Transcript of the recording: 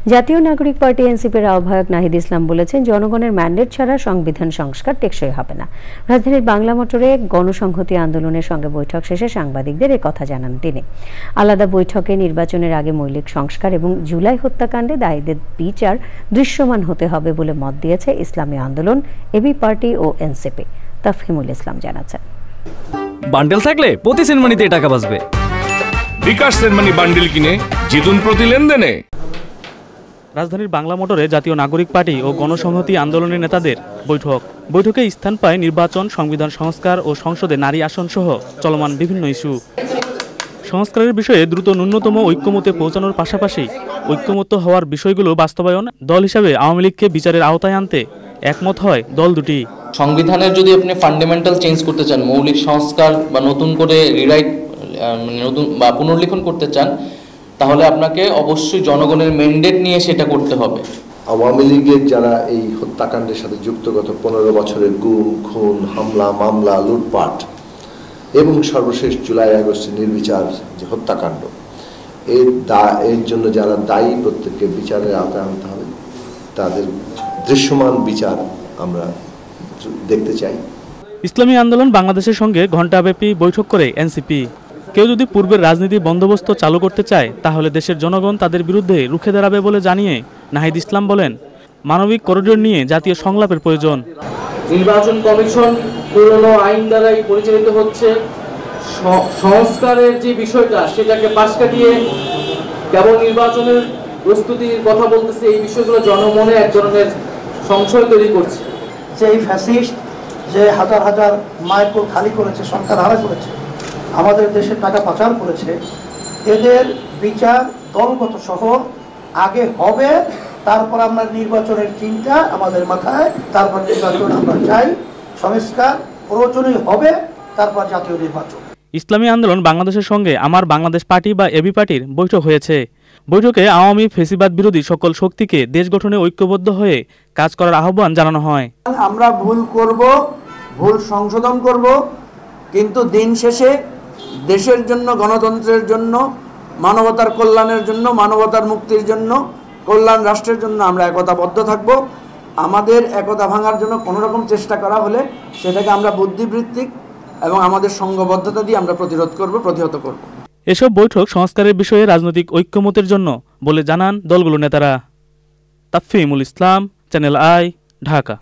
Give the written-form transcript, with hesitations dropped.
জাতীয় নাগরিক পার্টি এনসিপির আহ্বায়ক নাহিদ ইসলাম বলেছেন, জনগণের ম্যান্ডেট ছাড়া সংবিধান সংস্কার টেকসই হবে না। রাজধানীর বাংলা মোটরে গণসংহতি আন্দোলনের সঙ্গে বৈঠক শেষে সাংবাদিকদের কথা জানান তিনি। আলাদা বৈঠকে নির্বাচনের আগে মৌলিক সংস্কার এবং জুলাই হত্যাকাণ্ডে দায়ীদের বিচার দৃশ্যমান হতে হবে বলে মত দিয়েছে ইসলামী আন্দোলন, এবি পার্টি ও এনসিপি। তাফহিমুল ইসলাম জানাচ্ছেন, বান্ডেল থাকলে প্রতি সেনমানিতে টাকা বাঁচবে। বিকাশ সেনমানি বান্ডেল কিনে জিতুন প্রতি লেনদেনে। রাজধানীর বাংলা মোটরে জাতীয় নাগরিক পার্টি ও গণসংহতি আন্দোলনের নেতাদের বৈঠকে স্থান পায় নির্বাচন, সংবিধান সংস্কার ও সংসদে নারী আসন সহ চলমান বিভিন্ন ইস্যু। সংস্কারের বিষয়ে দ্রুত ন্যূনতম ঐক্যমতে পৌঁছানোর পাশাপাশি ঐক্যমত্য হওয়ার বিষয়গুলো বাস্তবায়ন, দল হিসাবে আওয়ামী লীগকে বিচারের আওতায় আনতে একমত হয় দল দুটি। সংবিধানের যদি আপনি ফান্ডামেন্টাল চেঞ্জ করতে চান, মৌলিক সংস্কার বা নতুন করে রিরাইট নতুন বা পুনর্লিখন করতে চান, তাহলে আপনাকে অবশ্যই জনগণের ম্যান্ডেট নিয়ে সেটা করতে হবে। আওয়ামী লীগের যারা এই হত্যাকাণ্ডের সাথে যুক্ত গত 15 বছরের গুম, খুন, হামলা, মামলা, লুটপাট এবং সর্বশেষ জুলাই আগস্টের নির্বিচার যে হত্যাকাণ্ড, এর জন্য যারা দায়ী প্রত্যেককে বিচারের আওতায় আনতে হবে। তাদের দৃশ্যমান বিচার আমরা দেখতে চাই। ইসলামী আন্দোলন বাংলাদেশের সঙ্গে ঘণ্টাব্যাপী বৈঠক করে এনসিপি। কেউ যদি পূর্বের রাজনীতি বন্দোবস্ত চালু করতে চায়, তাহলে দেশের জনগণ তাদের বিরুদ্ধে রুখে দাঁড়াবে বলে জানিয়ে নাহিদ ইসলাম বলেন, মানবিক করিডোর নিয়ে জাতীয় সংলাপের প্রয়োজন। নির্বাচন কমিশন পুরনো আইন দ্বারাই পরিচালিত হচ্ছে। সংস্কারের যে বিষয়টা, সেটাকে পাশ কাটিয়ে কেবল নির্বাচনের প্রস্তুতির কথা বলতেছে। এই বিষয়গুলো জনমনে এক ধরনের সংশয় তৈরি করছে। যে এই ফ্যাসিস্ট যে হাজার হাজার মায়ের কোল খালি করেছে, সরকার হারা করেছে, আমাদের দেশের টাকা পাচার করেছে, এদের বিচার দলগত সহ আগে হবে, তারপর আমরা নির্বাচনের চিন্তা আমাদের মাথায়, তারপর নির্বাচন আমরা চাই, সংস্কার প্রয়োজনীয় হবে, তারপর জাতীয় নির্বাচন। ইসলামী আন্দোলন বাংলাদেশের সঙ্গে আমার বাংলাদেশ পার্টি বা এবি পার্টির বৈঠক হয়েছে। বৈঠকে আওয়ামী ফেসিবাদ বিরোধী সকল শক্তিকে দেশ গঠনে ঐক্যবদ্ধ হয়ে কাজ করার আহ্বান জানানো হয়। আমরা ভুল করব, ভুল সংশোধন করব, কিন্তু দিন শেষে দেশের জন্য, গণতন্ত্রের জন্য, মানবতার কল্যাণের জন্য, মানবতার মুক্তির জন্য, কল্যাণ রাষ্ট্রের জন্য আমরা একতাবদ্ধ থাকব। আমাদের একতা ভাঙার জন্য কোনো রকম চেষ্টা করা হলে সেটাকে আমরা বুদ্ধিবৃত্তিক এবং আমাদের সংঘবদ্ধতা দিয়ে আমরা প্রতিরোধ করব, প্রতিহত করব। এসব বৈঠক সংস্কারের বিষয়ে রাজনৈতিক ঐক্যমতের জন্য বলে জানান দলগুলোর নেতারা। তাফহিমুল ইসলাম, চ্যানেল আই, ঢাকা।